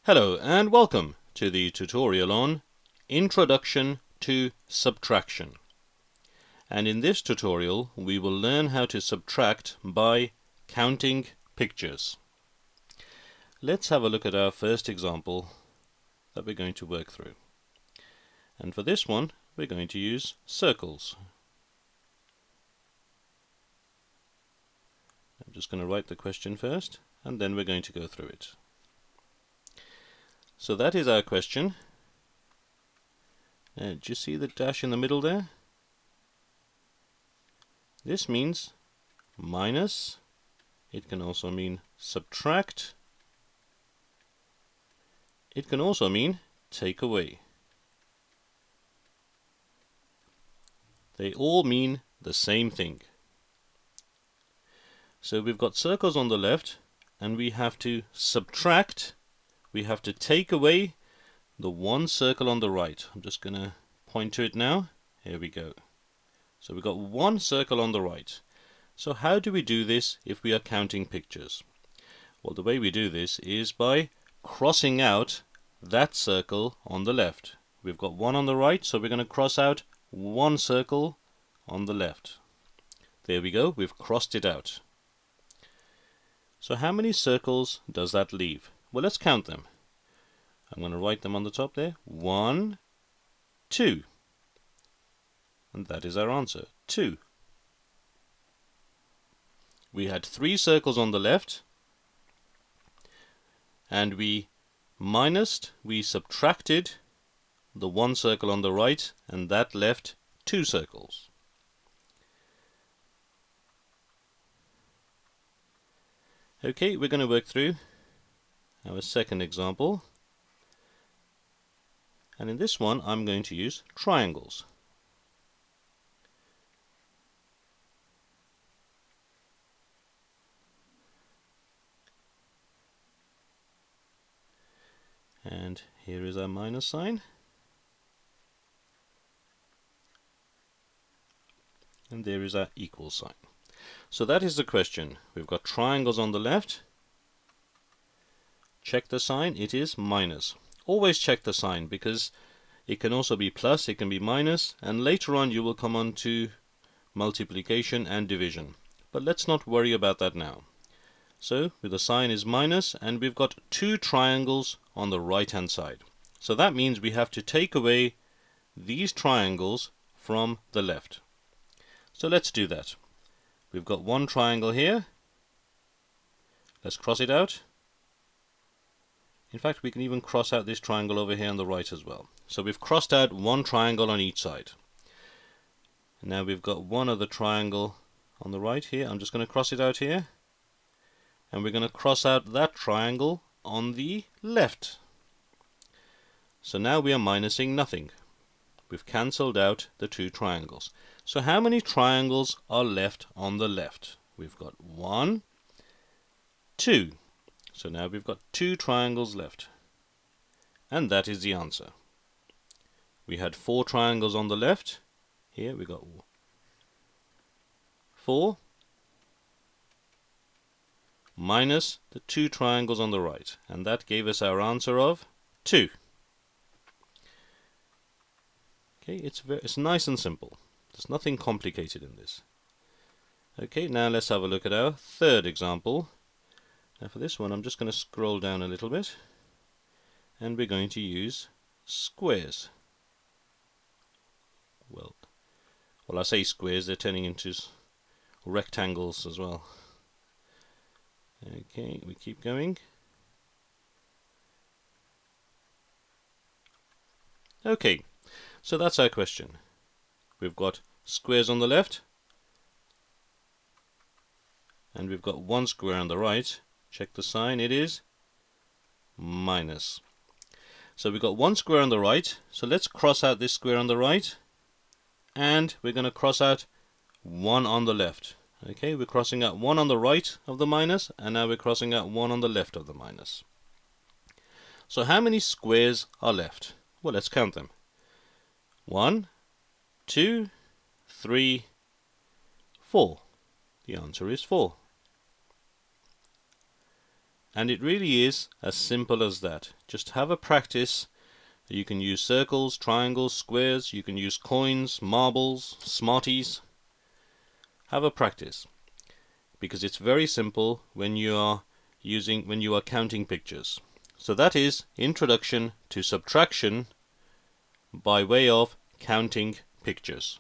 Hello and welcome to the tutorial on Introduction to Subtraction. And in this tutorial we will learn how to subtract by counting pictures. Let's have a look at our first example that we're going to work through. And for this one we're going to use circles. I'm just going to write the question first and then we're going to go through it. So that is our question. Do you see the dash in the middle there? This means minus. It can also mean subtract. It can also mean take away. They all mean the same thing. So we've got circles on the left and we have to subtract. We have to take away the one circle on the right. I'm just going to point to it now. Here we go. So we've got one circle on the right. So how do we do this if we are counting pictures? Well, the way we do this is by crossing out that circle on the left. We've got one on the right, so we're going to cross out one circle on the left. There we go, we've crossed it out. So how many circles does that leave? Well, let's count them. I'm going to write them on the top there. 1, 2. And that is our answer, 2. We had 3 circles on the left, and we subtracted the one circle on the right, and that left 2 circles. Okay, we're going to work through our second example. And in this one, I'm going to use triangles. And here is our minus sign. And there is our equal sign. So that is the question. We've got triangles on the left. Check the sign, it is minus. Always check the sign because it can also be plus, it can be minus, and later on you will come on to multiplication and division. But let's not worry about that now. So the sign is minus and we've got 2 triangles on the right hand side. So that means we have to take away these triangles from the left. So let's do that. We've got one triangle here. Let's cross it out. In fact, we can even cross out this triangle over here on the right as well. So we've crossed out one triangle on each side. Now we've got one other triangle on the right here. I'm just going to cross it out here. And we're going to cross out that triangle on the left. So now we are minusing nothing. We've cancelled out the 2 triangles. So how many triangles are left on the left? We've got 1, 2. So now we've got 2 triangles left. And that is the answer. We had 4 triangles on the left. Here we got 4 minus the 2 triangles on the right. And that gave us our answer of 2. Okay, it's nice and simple. There's nothing complicated in this. Okay, now let's have a look at our third example. Now for this one I'm just going to scroll down a little bit and we're going to use squares. Well I say squares, they're turning into rectangles as well. Okay, we keep going. Okay, so that's our question. We've got squares on the left and we've got one square on the right. Check the sign, it is minus. So we've got one square on the right, so let's cross out this square on the right and we're going to cross out one on the left. Okay, we're crossing out one on the right of the minus and now we're crossing out one on the left of the minus. So how many squares are left? Well, let's count them. 1, 2, 3, 4. The answer is 4. And it really is as simple as that. Just have a practice. You can use circles, triangles, squares, you can use coins, marbles, smarties. Have a practice, because it's very simple when you are counting pictures. So that is introduction to subtraction by way of counting pictures.